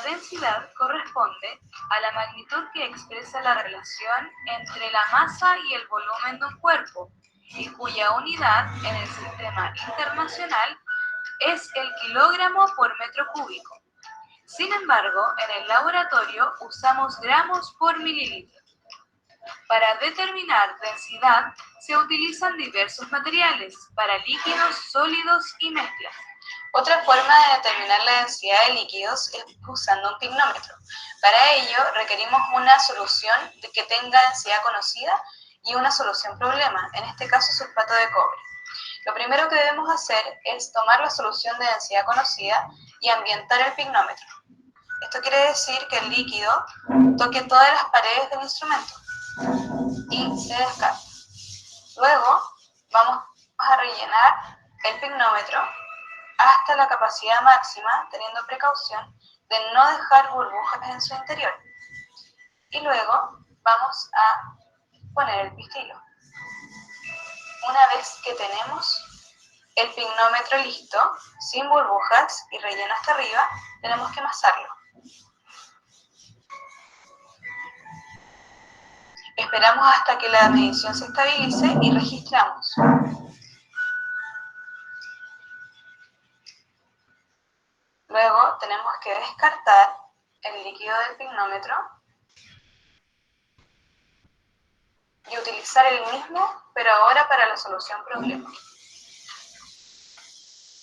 densidad corresponde a la magnitud que expresa la relación entre la masa y el volumen de un cuerpo, y cuya unidad en el sistema internacional es el kilogramo por metro cúbico. Sin embargo, en el laboratorio usamos gramos por mililitro. Para determinar densidad se utilizan diversos materiales para líquidos, sólidos y mezclas. Otra forma de determinar la densidad de líquidos es usando un pignómetro. Para ello requerimos una solución que tenga densidad conocida y una solución problema, en este caso sulfato de cobre. Lo primero que debemos hacer es tomar la solución de densidad conocida y ambientar el pignómetro. Esto quiere decir que el líquido toque todas las paredes del instrumento y se descarta. Luego vamos a rellenar el pignómetro hasta la capacidad máxima, teniendo precaución de no dejar burbujas en su interior. Y luego vamos a poner el pistilo. Una vez que tenemos el pignómetro listo, sin burbujas y relleno hasta arriba, tenemos que amasarlo. Esperamos hasta que la medición se estabilice y registramos. Luego tenemos que descartar el líquido del pignómetro y utilizar el mismo, pero ahora para la solución problema.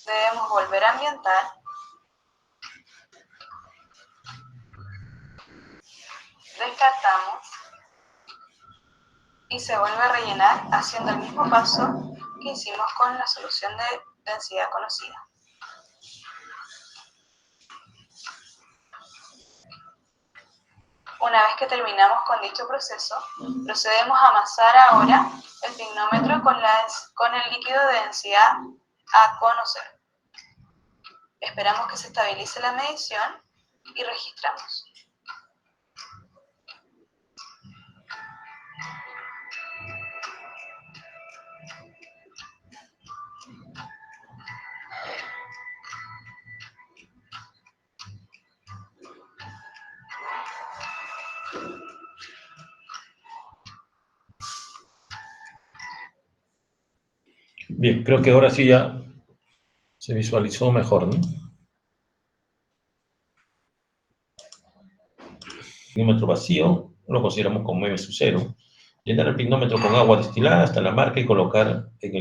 Debemos volver a ambientar. Descartamos y se vuelve a rellenar haciendo el mismo paso que hicimos con la solución de densidad conocida. Una vez que terminamos con dicho proceso, procedemos a amasar ahora el pignómetro con el líquido de densidad a conocer. Esperamos que se estabilice la medición y registramos. Bien, creo que ahora sí ya se visualizó mejor, ¿no? Pignómetro vacío, lo consideramos como M sub 0. Llenar el pignómetro con agua destilada hasta la marca y colocar en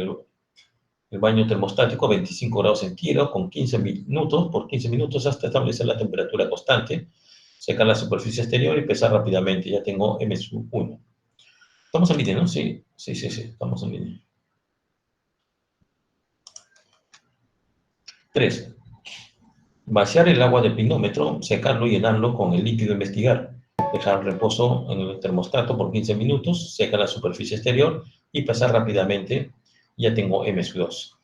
el baño termostático a 25 grados centígrados con 15 minutos, por 15 minutos hasta establecer la temperatura constante. Secar la superficie exterior y pesar rápidamente. Ya tengo M sub 1. ¿Estamos en línea, no? Sí, estamos en línea. 3. Vaciar el agua del pignómetro, secarlo y llenarlo con el líquido a investigar. Dejar reposo en el termostato por 15 minutos, seca la superficie exterior y pasar rápidamente. Ya tengo M sub 2.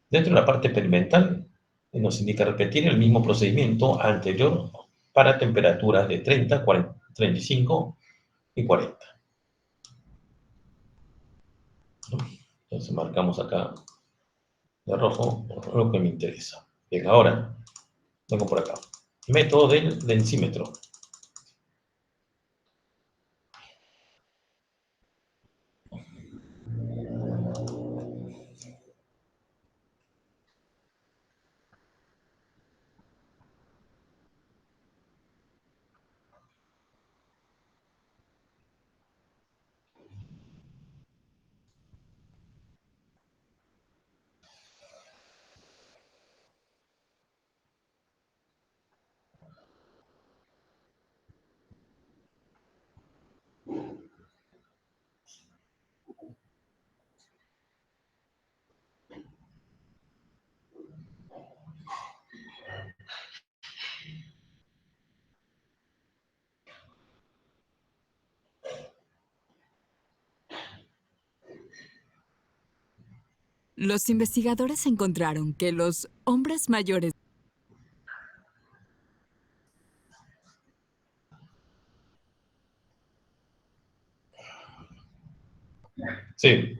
Dentro de la parte experimental, nos indica repetir el mismo procedimiento anterior para temperaturas de 30, 40, 35 y 40. Entonces marcamos acá de rojo lo que me interesa. Bien, ahora vengo por acá. Método del densímetro. Los investigadores encontraron que los hombres mayores Sí,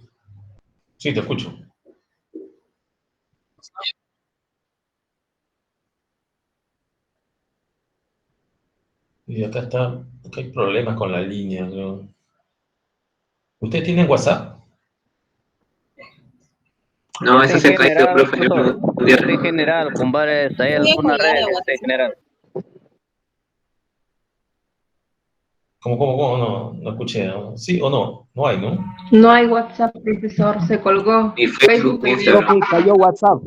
sí, te escucho. Y acá está, acá hay problemas con la línea, ¿no? ¿Usted tiene WhatsApp? No, eso se cayó, profe. Es en general, compadre, hay alguna red en general. ¿Cómo? No escuché, ¿no? ¿Sí o no? No hay, ¿no? No hay WhatsApp, profesor, se colgó. Ni Facebook, ni Instagram. Profe, cayó WhatsApp.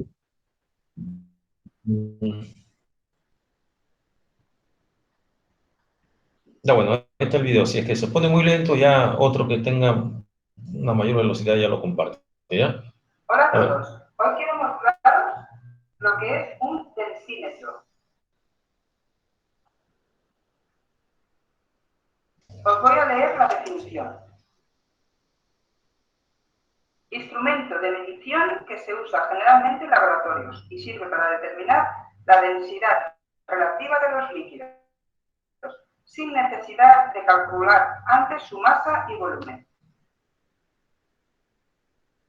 Mm. Ya bueno, ahí está el video. Si es que se pone muy lento, ya otro que tenga una mayor velocidad ya lo comparte, ¿ya? Hola a todos. Hoy quiero mostraros lo que es un densímetro. Os voy a leer la definición. Instrumento de medición que se usa generalmente en laboratorios y sirve para determinar la densidad relativa de los líquidos, sin necesidad de calcular antes su masa y volumen.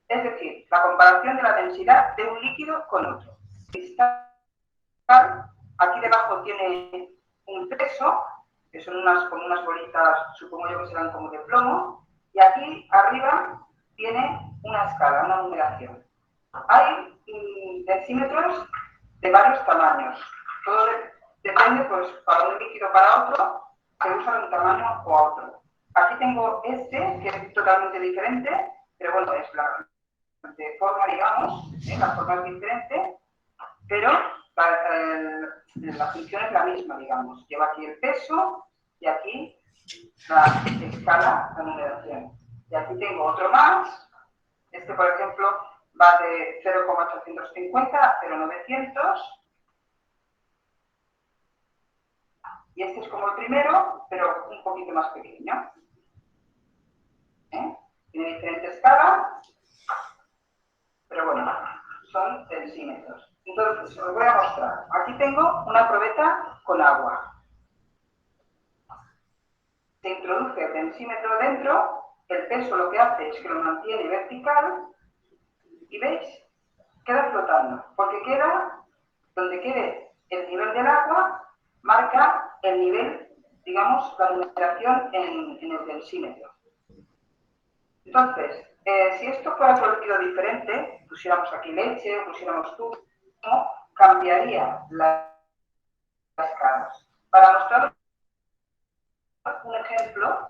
Es decir, la comparación de la densidad de un líquido con otro. Cristal, aquí debajo tiene un peso, que son como unas bolitas, supongo yo que serán como de plomo, y aquí arriba tiene una escala, una numeración. Hay decímetros de varios tamaños. Todo depende, pues, para un líquido o para otro, se usa un tamaño o otro. Aquí tengo este, que es totalmente diferente, pero bueno, es de forma, digamos, la forma es diferente, pero la función es la misma, digamos. Lleva aquí el peso y aquí la escala, la numeración. Y aquí tengo otro más. Este, por ejemplo, va de 0,850 a 0,900. Y este es como el primero, pero un poquito más pequeño. Tiene diferente escala, pero bueno, son decímetros. Entonces, os voy a mostrar. Aquí tengo una probeta con agua. Se introduce el densímetro dentro, el peso lo que hace es que lo mantiene vertical y ¿veis? Queda flotando, porque queda, donde quede el nivel del agua, marca el nivel, digamos, la numeración en el densímetro. Entonces, si esto fuera otro líquido diferente, pusiéramos aquí leche, pusiéramos zumo, cambiaría las escalas. Para mostrar un ejemplo,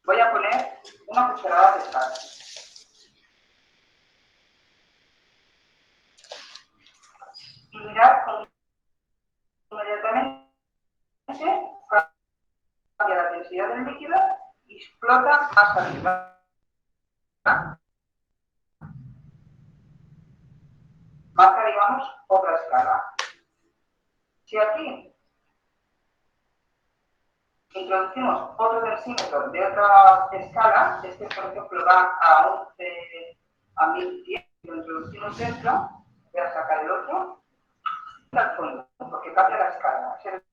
voy a poner una cucharada de sal. Y mirad cómo inmediatamente cambia la densidad del líquido y explota más arriba. Marca, digamos, otra escala. Si aquí introducimos otro densímetro de otra escala, este por ejemplo va a 11 a 1100, lo introducimos dentro, voy a sacar el otro, al fondo, porque cambia la escala. El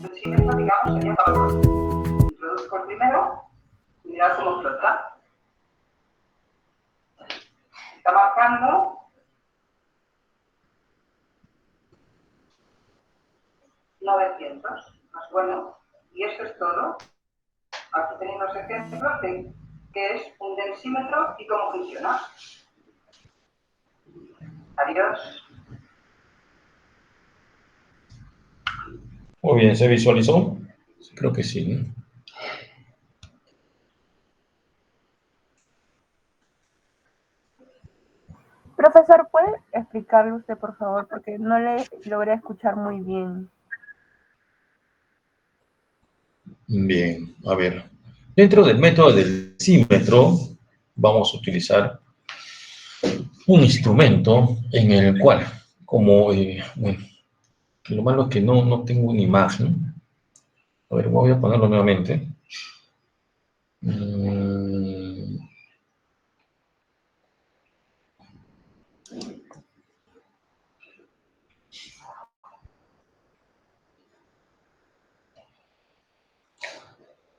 densímetro, digamos, sería para el otro. Introduzco el primero y mirad cómo flota. Está marcando 900, más bueno, y esto es todo. Aquí tenéis los ejemplos de qué es un densímetro y cómo funciona. Adiós. Muy bien, ¿se visualizó? Creo que sí, ¿no? Profesor, ¿puede explicarle usted, por favor? Porque no le logré escuchar muy bien. Bien, a ver. Dentro del método del decímetro vamos a utilizar un instrumento en el cual, como, bueno, lo malo es que no tengo una imagen. A ver, voy a ponerlo nuevamente.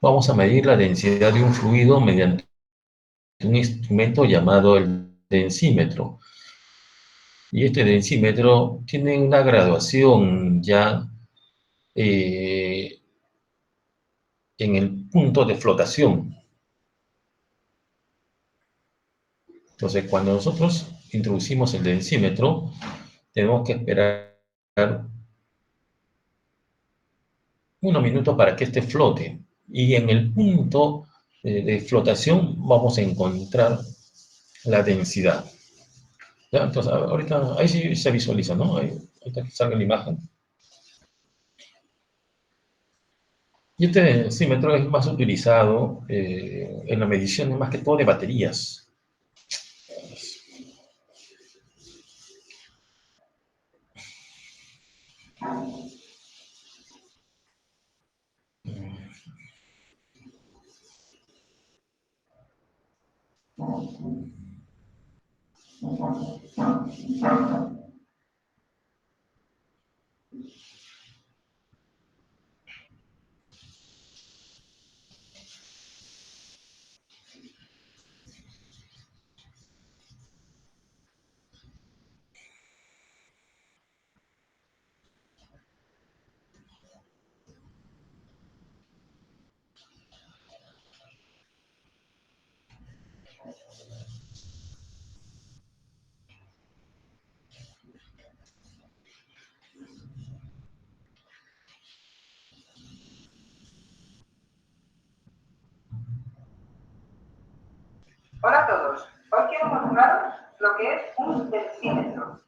Vamos a medir la densidad de un fluido mediante un instrumento llamado el densímetro. Y este densímetro tiene una graduación ya en el punto de flotación. Entonces, cuando nosotros introducimos el densímetro, tenemos que esperar unos minutos para que este flote. Y en el punto de flotación vamos a encontrar la densidad. ¿Ya? Entonces, ahorita ahí sí se visualiza, ¿no? Ahorita que salga la imagen. Y este densímetro es más utilizado en la medición, más que todo, de baterías. Hola a todos. Hoy quiero mostraros lo que es un densímetro.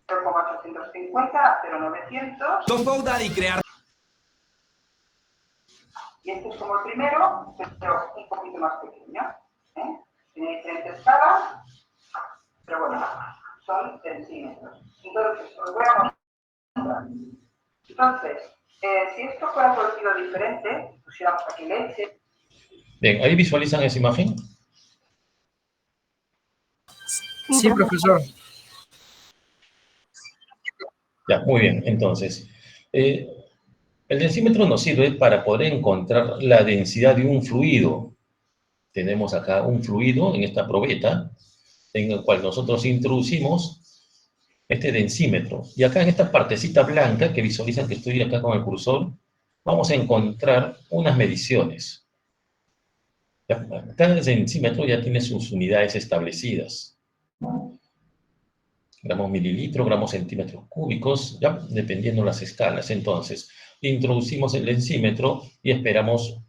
0,850 a 0,900. Y este es como el primero, pero un poquito más pequeño. Tiene diferentes escalas, pero bueno, son centímetros. Entonces, os voy a mostrar. Entonces, si esto fuera por estilo diferente, pusiéramos aquí leche. Bien, ¿ahí visualizan esa imagen? Sí, profesor. Ya, muy bien. Entonces, el densímetro nos sirve para poder encontrar la densidad de un fluido. Tenemos acá un fluido en esta probeta, en el cual nosotros introducimos este densímetro. Y acá en esta partecita blanca, que visualizan que estoy acá con el cursor, vamos a encontrar unas mediciones. Cada densímetro ya tiene sus unidades establecidas. Gramos mililitros, gramos centímetros cúbicos, ¿ya? Dependiendo las escalas. Entonces, introducimos el densímetro y esperamos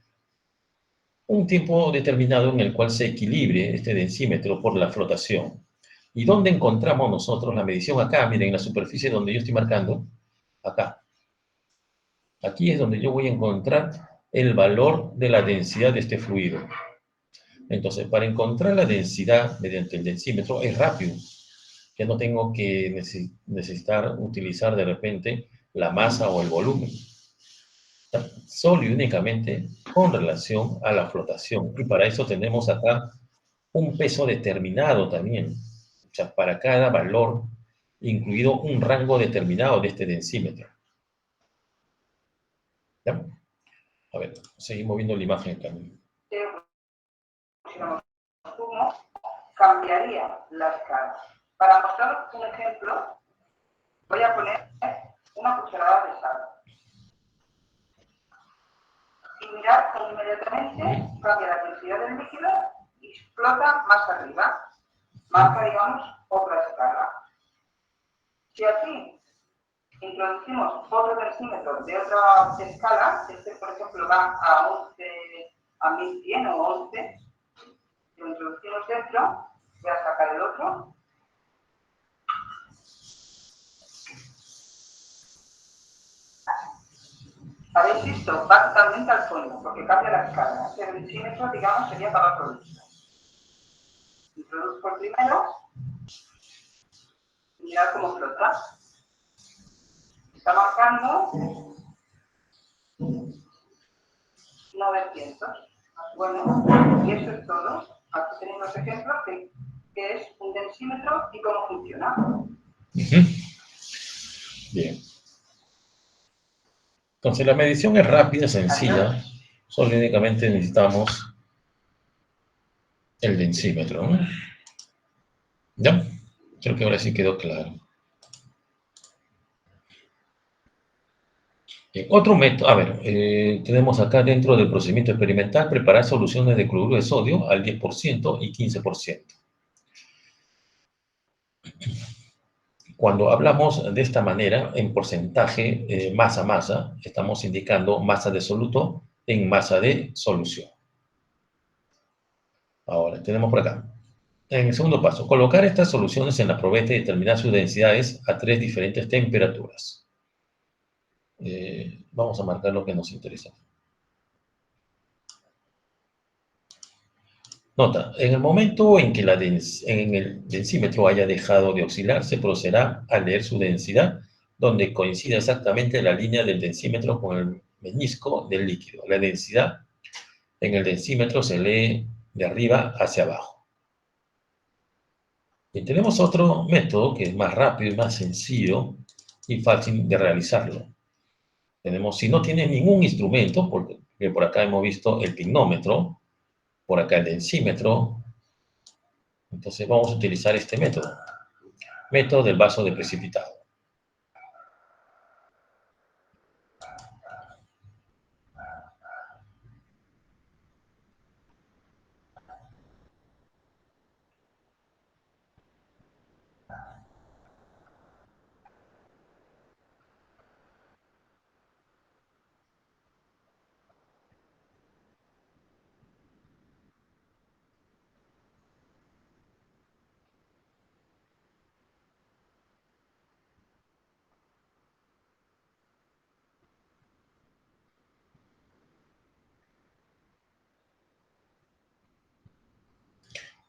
un tiempo determinado en el cual se equilibre este densímetro por la flotación. ¿Y dónde encontramos nosotros la medición? Acá, miren, en la superficie donde yo estoy marcando, acá. Aquí es donde yo voy a encontrar el valor de la densidad de este fluido. Entonces, para encontrar la densidad mediante el densímetro es rápido. Ya no tengo que necesitar utilizar de repente la masa o el volumen. Solo y únicamente con relación a la flotación. Y para eso tenemos acá un peso determinado también. O sea, para cada valor, incluido un rango determinado de este densímetro. ¿Ya? A ver, seguimos viendo la imagen también. Cambiaría la escala. Para mostrar un ejemplo, voy a poner una cucharada de sal. Y mirad cómo inmediatamente cambia la densidad del líquido y explota más arriba. Marca, digamos, otra escala. Si aquí introducimos otro densímetro de otra escala, este por ejemplo va a 11, a 1100 o 11, lo introducimos dentro, voy a sacar el otro. ¿Habéis visto? Va totalmente al fondo, porque cambia la escala. Este densímetro, digamos, sería para otro líquido. Introduzco el primero y mirad cómo flota. Está marcando 900. Bueno, y eso es todo. Aquí tenéis los ejemplos de qué es un densímetro y cómo funciona. Bien. Entonces, la medición es rápida, sencilla. Solo únicamente necesitamos el densímetro, ¿no? ¿Ya? Creo que ahora sí quedó claro. Otro método, a ver, tenemos acá dentro del procedimiento experimental preparar soluciones de cloruro de sodio al 10% y 15%. Cuando hablamos de esta manera, en porcentaje masa-masa, estamos indicando masa de soluto en masa de solución. Ahora, tenemos por acá. En el segundo paso, colocar estas soluciones en la probeta y determinar sus densidades a 3 diferentes temperaturas. Vamos a marcar lo que nos interesa. Nota, en el momento en que en el densímetro haya dejado de oscilar, se procederá a leer su densidad, donde coincida exactamente la línea del densímetro con el menisco del líquido. La densidad en el densímetro se lee de arriba hacia abajo. Y tenemos otro método que es más rápido y más sencillo y fácil de realizarlo. Tenemos, si no tienes ningún instrumento, porque por acá hemos visto el pignómetro, por acá el densímetro, entonces vamos a utilizar este método. Método del vaso de precipitado.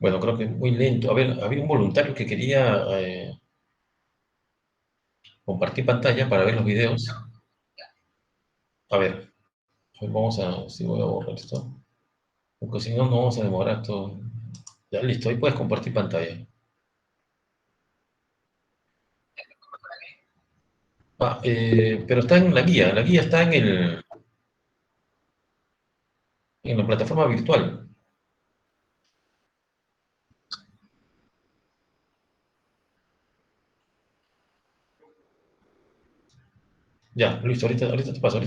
Bueno, creo que es muy lento. A ver, había un voluntario que quería compartir pantalla para ver los videos. A ver, vamos a, si voy a borrar esto, porque si no, no vamos a demorar todo. Ya, listo, ahí puedes compartir pantalla. Pero está en la guía está en la plataforma virtual. Ya, listo, ahorita te paso.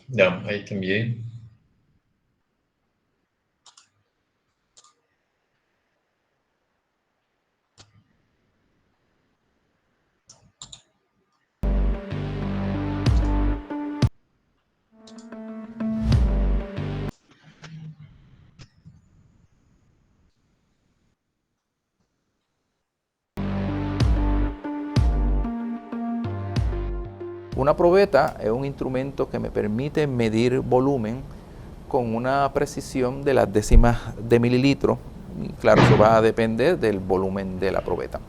Ya, ahí te envié. Una probeta es un instrumento que me permite medir volumen con una precisión de las décimas de mililitro. Y claro, eso va a depender del volumen de la probeta.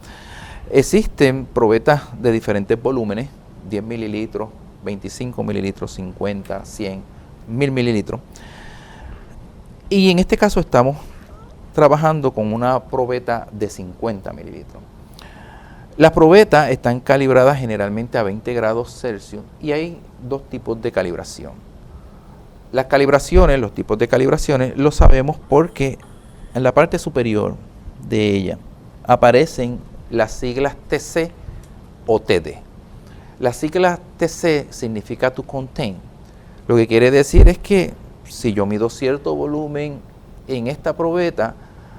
Existen probetas de diferentes volúmenes, 10 mililitros, 25 mililitros, 50, 100, 1000 mililitros. Y en este caso estamos trabajando con una probeta de 50 mililitros. Las probetas están calibradas generalmente a 20 grados Celsius y hay dos tipos de calibración. Las calibraciones, los tipos de calibraciones, lo sabemos porque en la parte superior de ella aparecen las siglas TC o TD. Las siglas TC significa to contain. Lo que quiere decir es que si yo mido cierto volumen en esta probeta,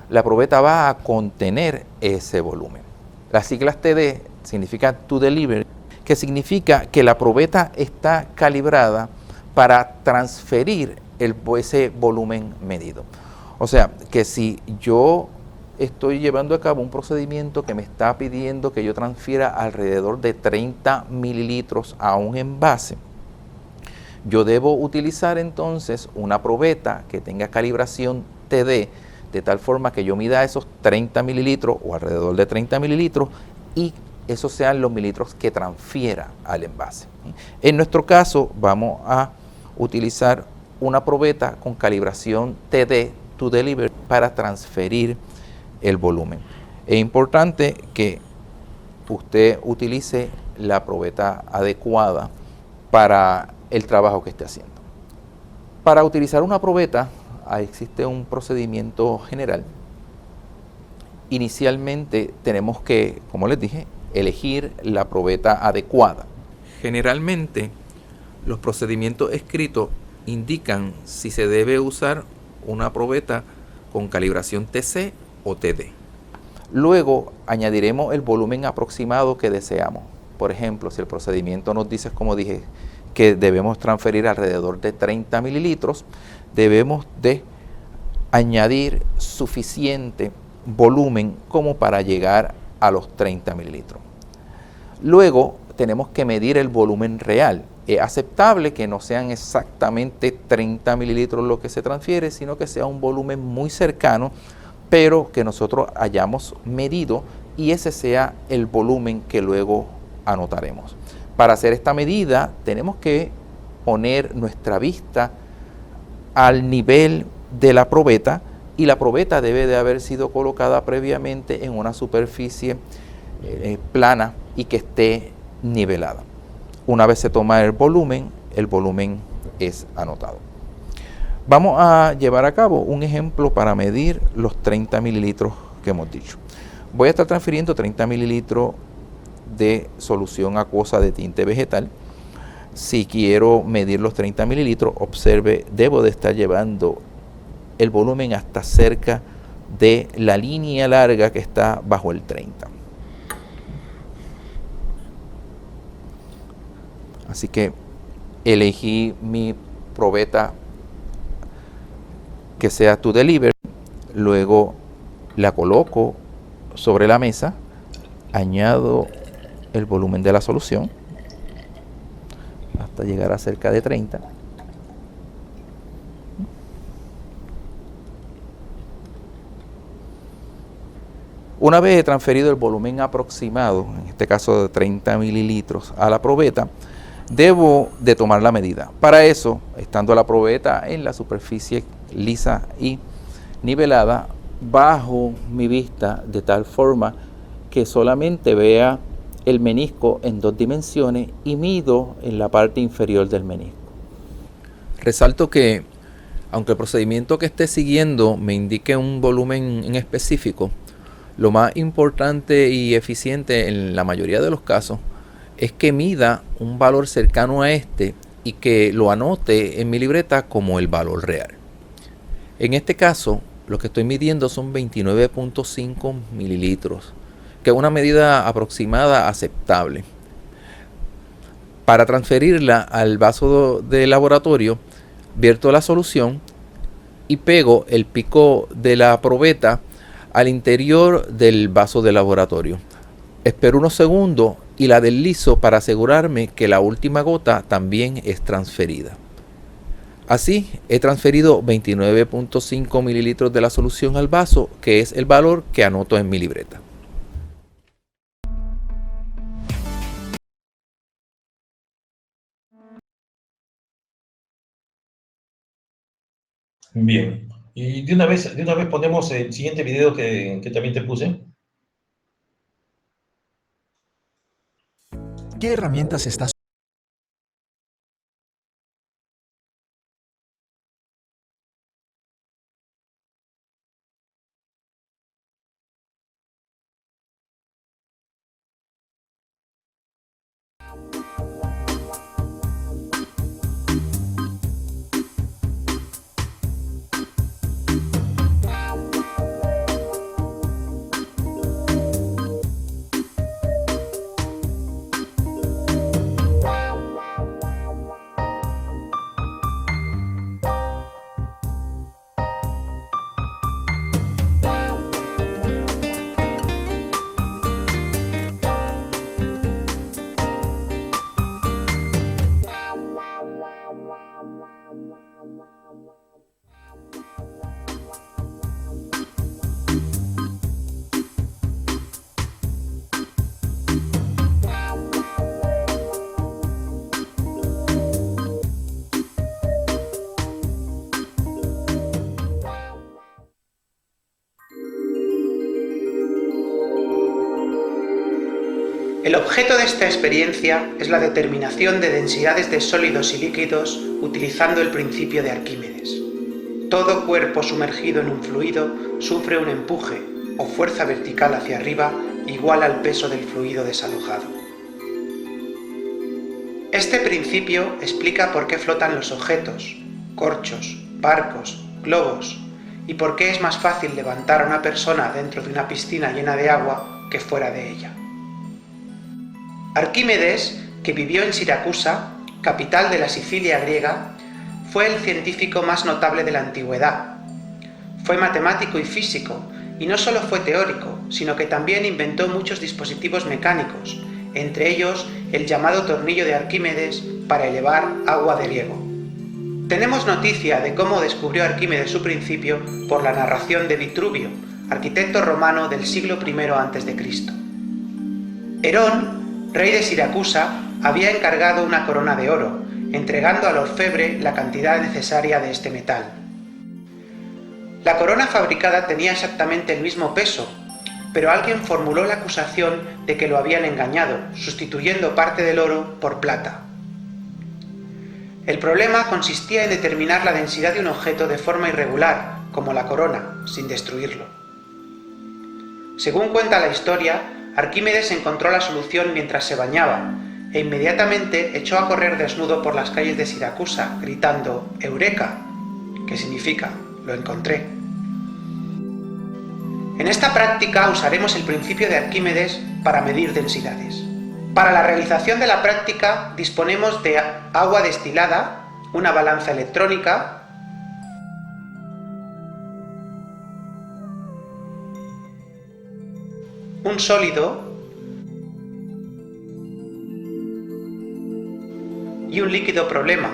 la probeta va a contener ese volumen. Las siglas TD significa to deliver, que significa que la probeta está calibrada para transferir ese volumen medido. O sea, que si yo estoy llevando a cabo un procedimiento que me está pidiendo que yo transfiera alrededor de 30 mililitros a un envase, yo debo utilizar entonces una probeta que tenga calibración TD, de tal forma que yo mida esos 30 mililitros o alrededor de 30 mililitros y esos sean los mililitros que transfiera al envase. En nuestro caso vamos a utilizar una probeta con calibración TD to deliver para transferir el volumen. Es importante que usted utilice la probeta adecuada para el trabajo que esté haciendo. Para utilizar una probeta existe un procedimiento general. Inicialmente tenemos que, como les dije, elegir la probeta adecuada. Generalmente los procedimientos escritos indican si se debe usar una probeta con calibración TC o TD. Luego añadiremos el volumen aproximado que deseamos. Por ejemplo, si el procedimiento nos dice, como dije, que debemos transferir alrededor de 30 mililitros, debemos de añadir suficiente volumen como para llegar a los 30 mililitros. Luego tenemos que medir el volumen real. Es aceptable que no sean exactamente 30 mililitros lo que se transfiere, sino que sea un volumen muy cercano, pero que nosotros hayamos medido y ese sea el volumen que luego anotaremos. Para hacer esta medida tenemos que poner nuestra vista al nivel de la probeta y la probeta debe de haber sido colocada previamente en una superficie plana y que esté nivelada. Una vez se toma el volumen es anotado. Vamos a llevar a cabo un ejemplo para medir los 30 mililitros que hemos dicho. Voy a estar transfiriendo 30 mililitros de solución acuosa de tinte vegetal. Si quiero medir los 30 mililitros, observe, debo de estar llevando el volumen hasta cerca de la línea larga que está bajo el 30. Así que elegí mi probeta que sea to deliver, luego la coloco sobre la mesa, añado el volumen de la solución hasta llegar a cerca de 30. Una vez he transferido el volumen aproximado, en este caso de 30 mililitros, a la probeta, debo de tomar la medida. Para eso, estando la probeta en la superficie lisa y nivelada, bajo mi vista de tal forma que solamente vea el menisco en 2 dimensiones y mido en la parte inferior del menisco. Resalto que, aunque el procedimiento que esté siguiendo me indique un volumen en específico, lo más importante y eficiente en la mayoría de los casos es que mida un valor cercano a este y que lo anote en mi libreta como el valor real. En este caso, lo que estoy midiendo son 29.5 mililitros, que es una medida aproximada aceptable. Para transferirla al vaso de laboratorio, vierto la solución y pego el pico de la probeta al interior del vaso de laboratorio. Espero unos segundos y la deslizo para asegurarme que la última gota también es transferida. Así, he transferido 29.5 mililitros de la solución al vaso, que es el valor que anoto en mi libreta. Bien. Y de una vez ponemos el siguiente video que también te puse. ¿Qué herramientas estás El objeto de esta experiencia es la determinación de densidades de sólidos y líquidos utilizando el principio de Arquímedes. Todo cuerpo sumergido en un fluido sufre un empuje o fuerza vertical hacia arriba igual al peso del fluido desalojado. Este principio explica por qué flotan los objetos, corchos, barcos, globos, y por qué es más fácil levantar a una persona dentro de una piscina llena de agua que fuera de ella. Arquímedes, que vivió en Siracusa, capital de la Sicilia griega, fue el científico más notable de la antigüedad. Fue matemático y físico, y no solo fue teórico, sino que también inventó muchos dispositivos mecánicos, entre ellos el llamado tornillo de Arquímedes para elevar agua de riego. Tenemos noticia de cómo descubrió Arquímedes su principio por la narración de Vitruvio, arquitecto romano del siglo I a.C. Herón, rey de Siracusa, había encargado una corona de oro, entregando al orfebre la cantidad necesaria de este metal. La corona fabricada tenía exactamente el mismo peso, pero alguien formuló la acusación de que lo habían engañado, sustituyendo parte del oro por plata. El problema consistía en determinar la densidad de un objeto de forma irregular, como la corona, sin destruirlo. Según cuenta la historia, Arquímedes encontró la solución mientras se bañaba, e inmediatamente echó a correr desnudo por las calles de Siracusa, gritando «Eureka», que significa «lo encontré». En esta práctica usaremos el principio de Arquímedes para medir densidades. Para la realización de la práctica disponemos de agua destilada, una balanza electrónica, un sólido y un líquido problema,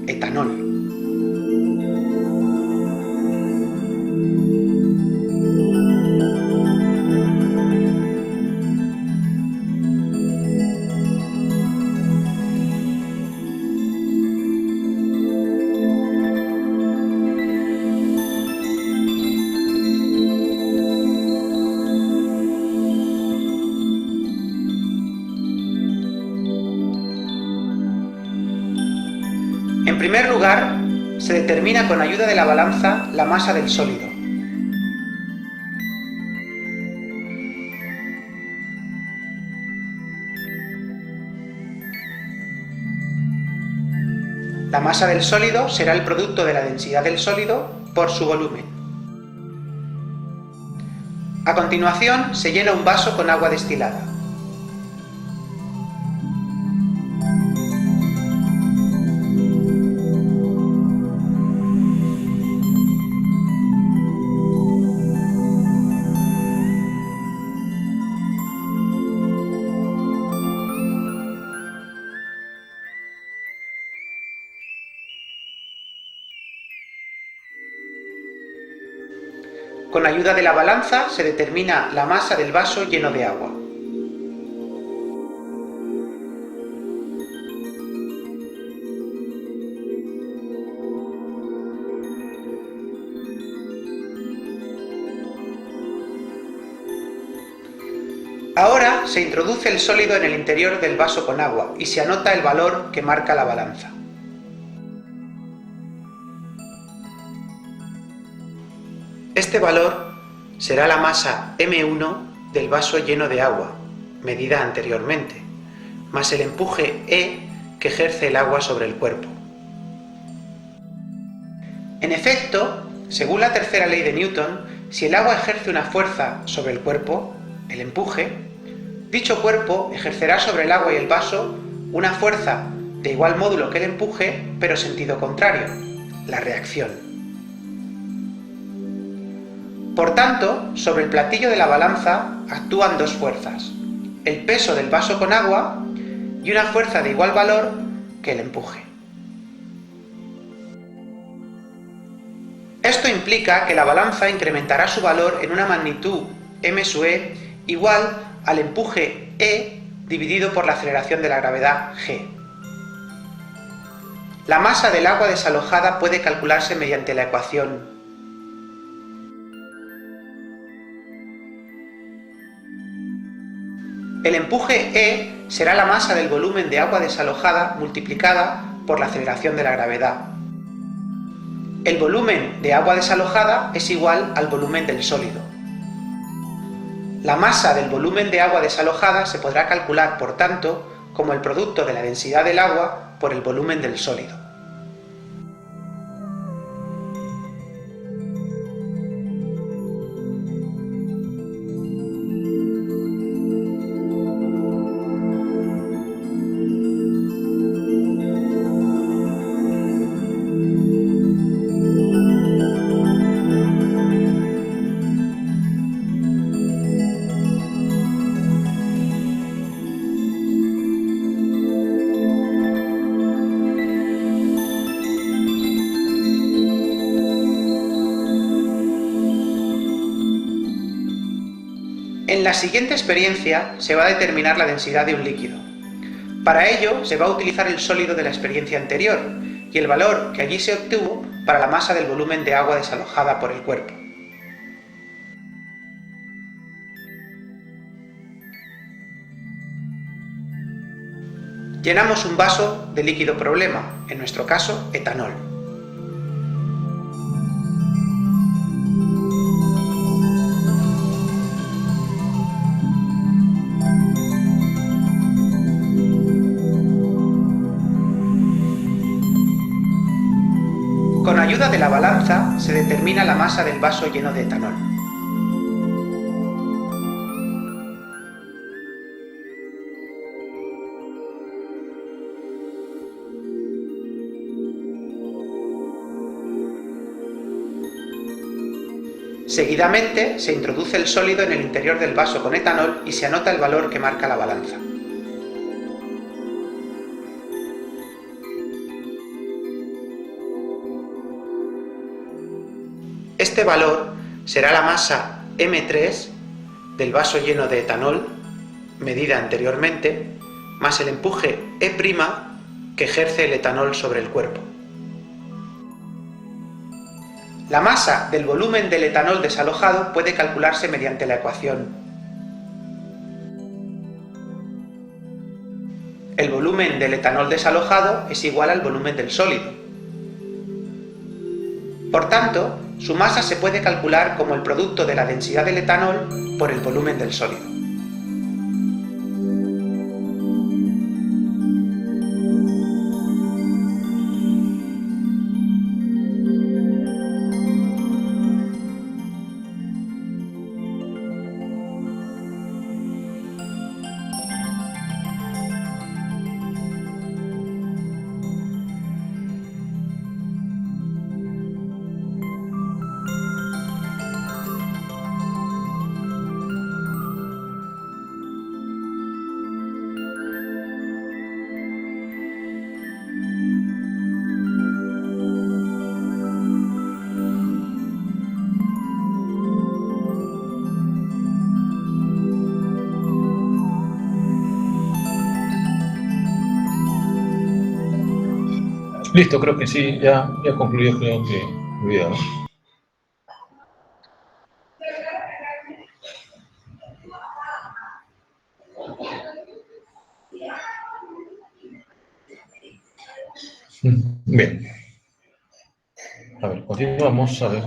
etanol. En primer lugar, se determina con ayuda de la balanza la masa del sólido. La masa del sólido será el producto de la densidad del sólido por su volumen. A continuación, se llena un vaso con agua destilada. Con ayuda de la balanza se determina la masa del vaso lleno de agua. Ahora se introduce el sólido en el interior del vaso con agua y se anota el valor que marca la balanza. Este valor será la masa M1 del vaso lleno de agua, medida anteriormente, más el empuje E que ejerce el agua sobre el cuerpo. En efecto, según la tercera ley de Newton, si el agua ejerce una fuerza sobre el cuerpo, el empuje, dicho cuerpo ejercerá sobre el agua y el vaso una fuerza de igual módulo que el empuje, pero sentido contrario, la reacción. Por tanto, sobre el platillo de la balanza actúan dos fuerzas, el peso del vaso con agua y una fuerza de igual valor que el empuje. Esto implica que la balanza incrementará su valor en una magnitud m sub e igual al empuje E dividido por la aceleración de la gravedad g. La masa del agua desalojada puede calcularse mediante la ecuación El empuje E será la masa del volumen de agua desalojada multiplicada por la aceleración de la gravedad. El volumen de agua desalojada es igual al volumen del sólido. La masa del volumen de agua desalojada se podrá calcular, por tanto, como el producto de la densidad del agua por el volumen del sólido. En la siguiente experiencia se va a determinar la densidad de un líquido. Para ello se va a utilizar el sólido de la experiencia anterior y el valor que allí se obtuvo para la masa del volumen de agua desalojada por el cuerpo. Llenamos un vaso de líquido problema, en nuestro caso etanol. Con ayuda de la balanza se determina la masa del vaso lleno de etanol. Seguidamente se introduce el sólido en el interior del vaso con etanol y se anota el valor que marca la balanza. Este valor será la masa M3 del vaso lleno de etanol, medida anteriormente, más el empuje E' que ejerce el etanol sobre el cuerpo. La masa del volumen del etanol desalojado puede calcularse mediante la ecuación. El volumen del etanol desalojado es igual al volumen del sólido. Por tanto, su masa se puede calcular como el producto de la densidad del etanol por el volumen del sólido. Listo, creo que sí, ya concluyó, creo que el video, ¿no? Bien. A ver, continuamos, a ver.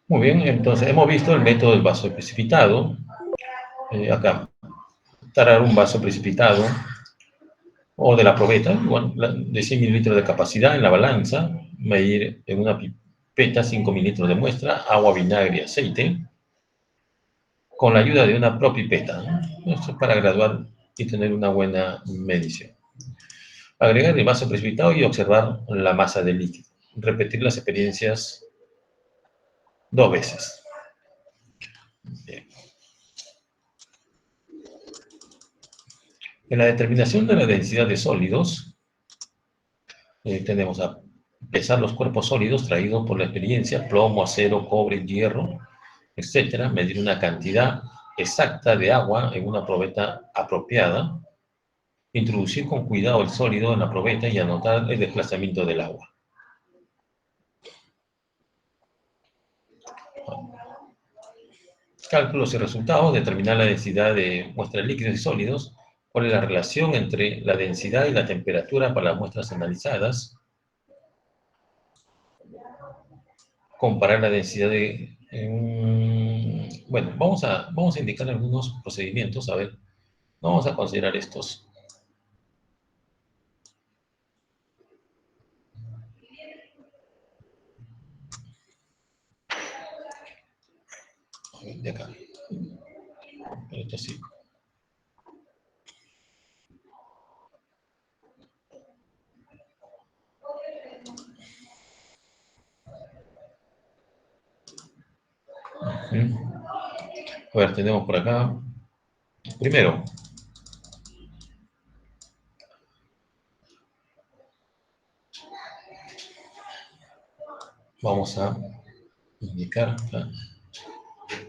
Muy bien, entonces hemos visto el método del vaso precipitado. Acá, tarar un vaso precipitado o de la probeta, bueno, de 100 mililitros de capacidad en la balanza, medir en una pipeta 5 mililitros de muestra, agua, vinagre y aceite, con la ayuda de una propipeta, ¿no? Esto es para graduar y tener una buena medición. Agregar el vaso precipitado y observar la masa del líquido. Repetir las experiencias 2 veces. Bien. En la determinación de la densidad de sólidos, tenemos a pesar los cuerpos sólidos traídos por la experiencia, plomo, acero, cobre, hierro, etcétera, medir una cantidad exacta de agua en una probeta apropiada, Introducir con cuidado el sólido en la probeta y anotar el desplazamiento del agua. Cálculos y resultados. Determinar la densidad de muestras líquidos y sólidos. ¿Cuál es la relación entre la densidad y la temperatura para las muestras analizadas? Comparar la densidad de... bueno, vamos a indicar algunos procedimientos. A ver, vamos a considerar estos. A ver, de acá. Esto sí. A ver, tenemos por acá. Primero, vamos a indicar,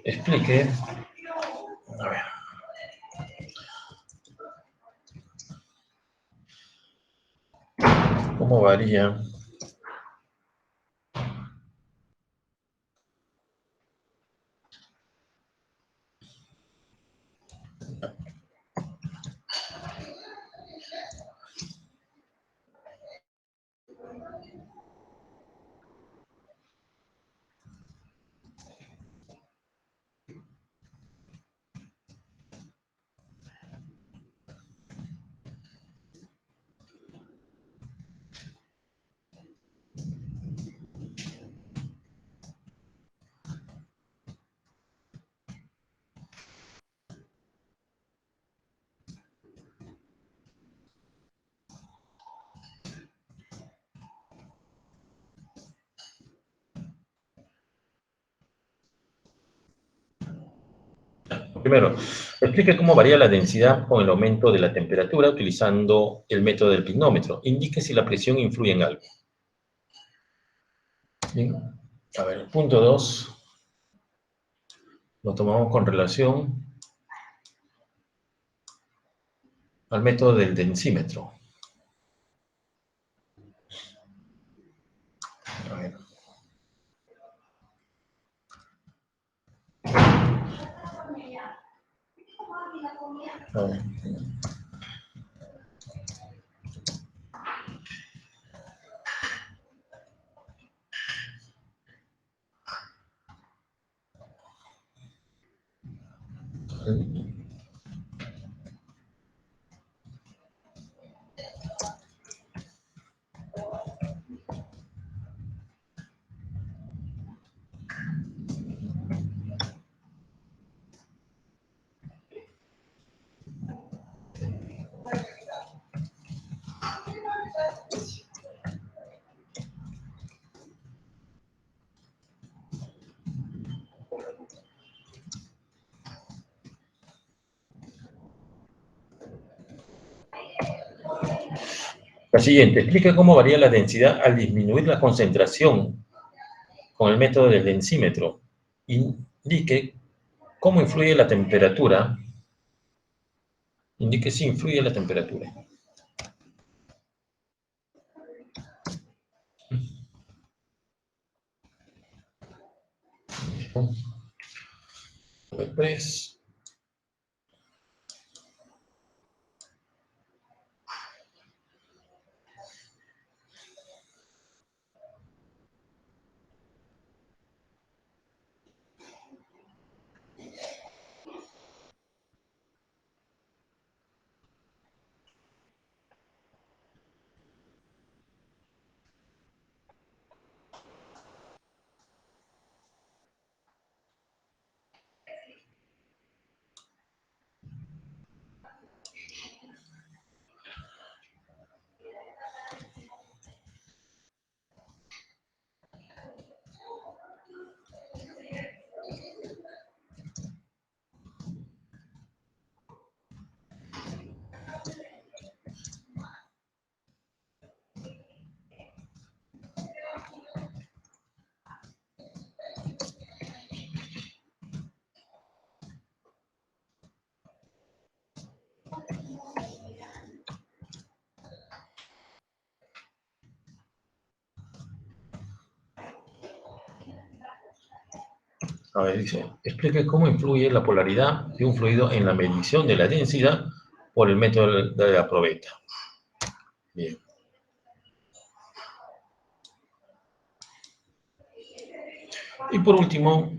explique, a ver, cómo varía Primero, explique cómo varía la densidad con el aumento de la temperatura utilizando el método del pignómetro. Indique si la presión influye en algo. Bien. A ver, el punto 2 lo tomamos con relación al método del densímetro. A ver. A ver. La siguiente, explique cómo varía la densidad al disminuir la concentración con el método del densímetro. Indique cómo influye la temperatura. Indique si influye la temperatura. Pues, A ver, dice, explique cómo influye la polaridad de un fluido en la medición de la densidad por el método de la probeta. Bien. Y por último,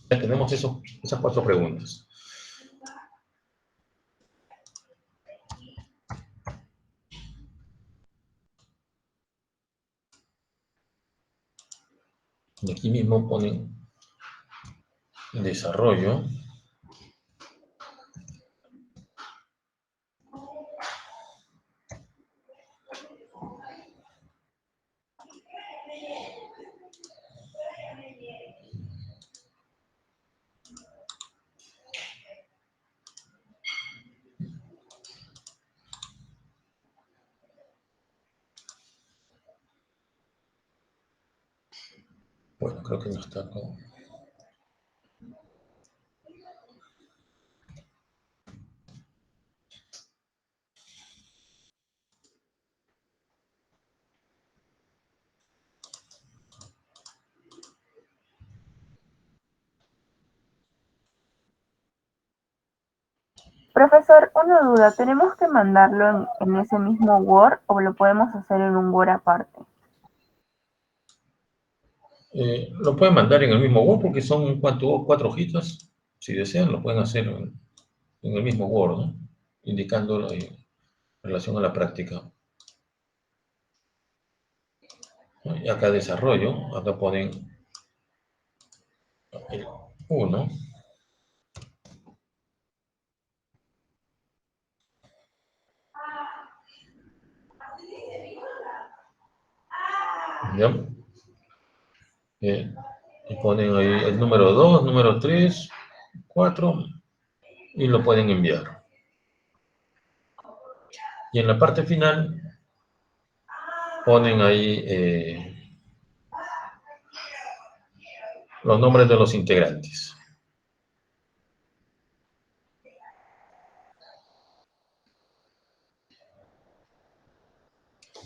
ya tenemos esas 4 preguntas. Y aquí mismo ponen desarrollo. Bueno, creo que no está con... Profesor, una duda, ¿tenemos que mandarlo en ese mismo Word o lo podemos hacer en un Word aparte? Lo pueden mandar en el mismo Word porque son 4 hojitas. Si desean, lo pueden hacer en el mismo Word, ¿no? Indicándolo en relación a la práctica. Y acá desarrollo, acá ponen el 1. ¿Ya? Y ponen ahí el número 2, número 3, 4 y lo pueden enviar. Y en la parte final ponen ahí los nombres de los integrantes.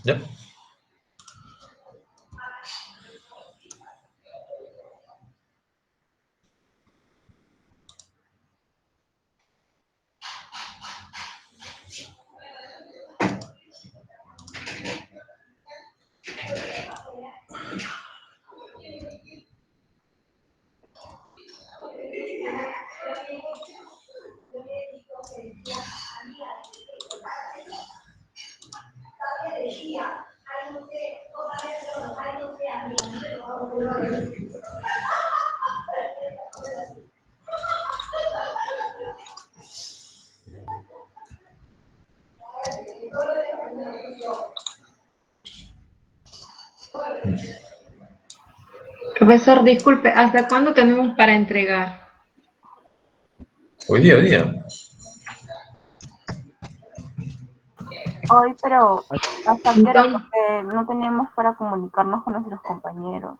¿Ya? Profesor, disculpe, ¿hasta cuándo tenemos para entregar? Hoy día. Hoy, pero ¿hasta qué hora? Porque no tenemos para comunicarnos con nuestros compañeros.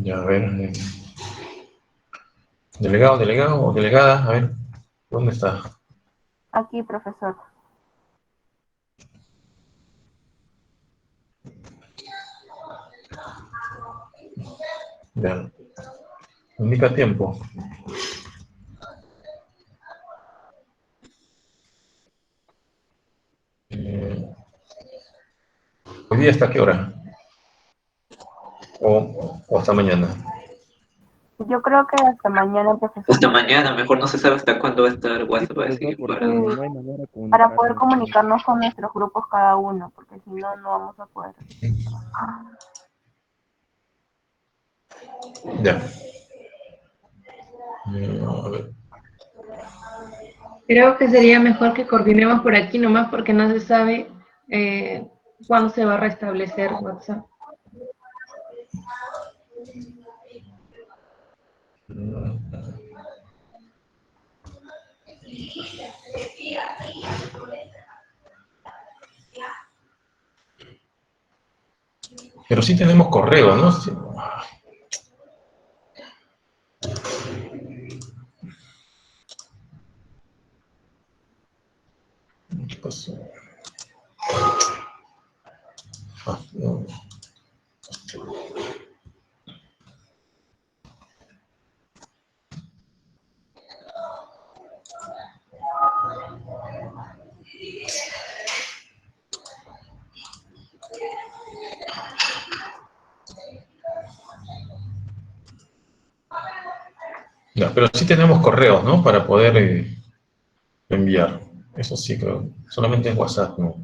Ya, a ver. Delegado o delegada, a ver, ¿dónde está? Aquí, profesor. Ya. Indica tiempo. ¿Hoy día hasta qué hora? ¿O hasta mañana? Yo creo que hasta mañana, profesor. Hasta mañana, mejor no se sabe hasta cuándo va a estar WhatsApp para seguir Para poder comunicarnos con nuestros grupos cada uno, porque si no, no vamos a poder. Ya. A ver. Creo que sería mejor que coordinemos por aquí nomás porque no se sabe cuándo se va a restablecer WhatsApp. Pero sí tenemos correo, ¿no? Sí. ¿Qué pasó? Ah, no. Ya, pero sí tenemos correos, ¿no? Para poder enviar. Eso sí, creo. Solamente en WhatsApp, ¿no?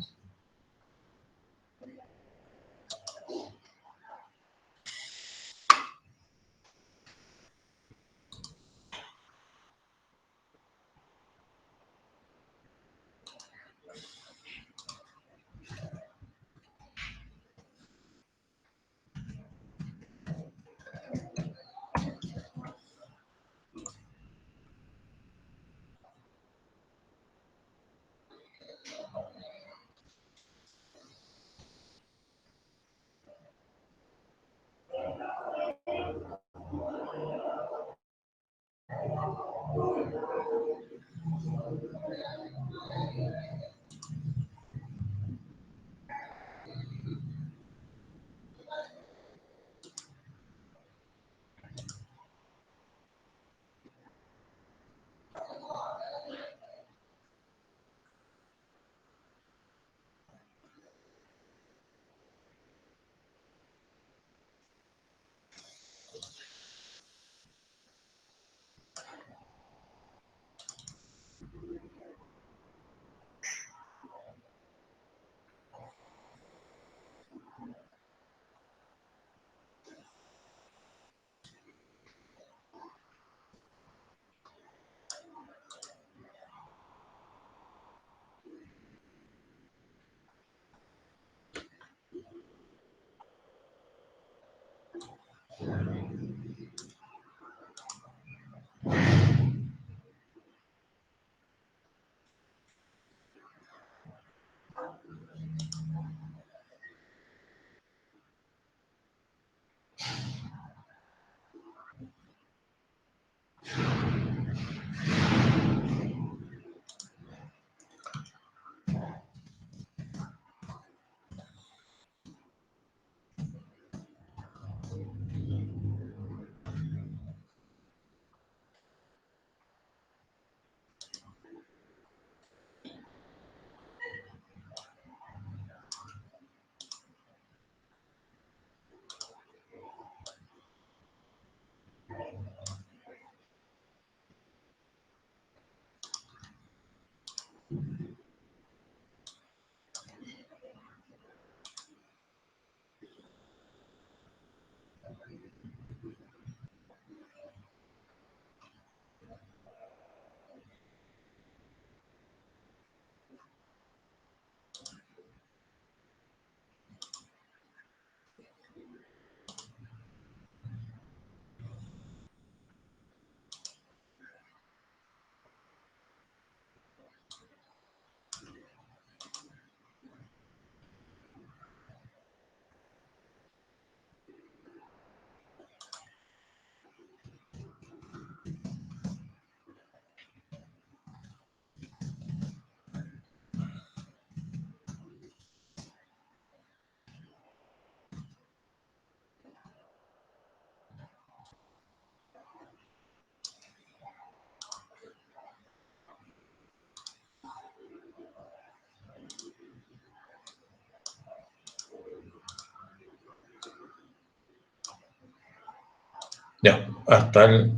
Ya, hasta el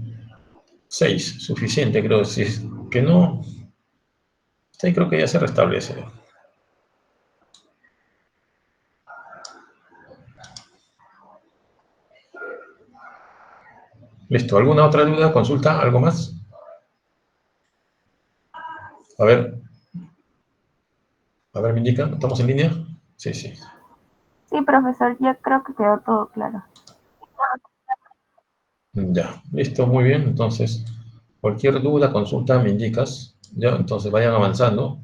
6, suficiente, creo. Si es que no, sí, creo que ya se restablece. Listo, ¿alguna otra duda, consulta, algo más? A ver, me indica, ¿estamos en línea? Sí, sí. Sí, profesor, ya creo que quedó todo claro. Ya, listo, muy bien. Entonces, cualquier duda, consulta, me indicas. Ya, entonces vayan avanzando.